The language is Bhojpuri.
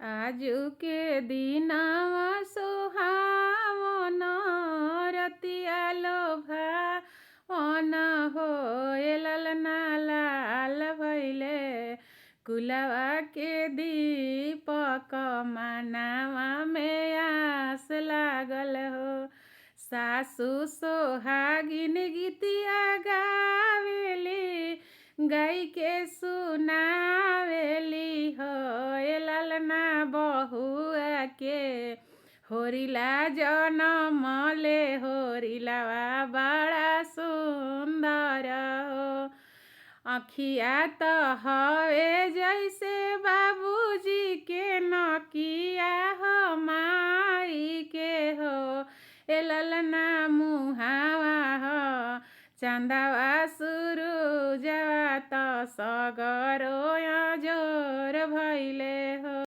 आजू के दिनवा सुहावन रतिया लोभावन हो ललना लाल भइले कुलवा के दीपक मनावा में आस लागल हो। सासु सोहागिन गीतिया गावेली गाई के सुनावेली हो ललना बहुआ के होरिला जनम ले होरिलावा बड़ा सुंदर हो। अखिया तो हवे जैसे बाबूजी के नकिया हो माई के हो ललना मुहावा हो चंदावा सुरुजवा तो सगरो जोर भइले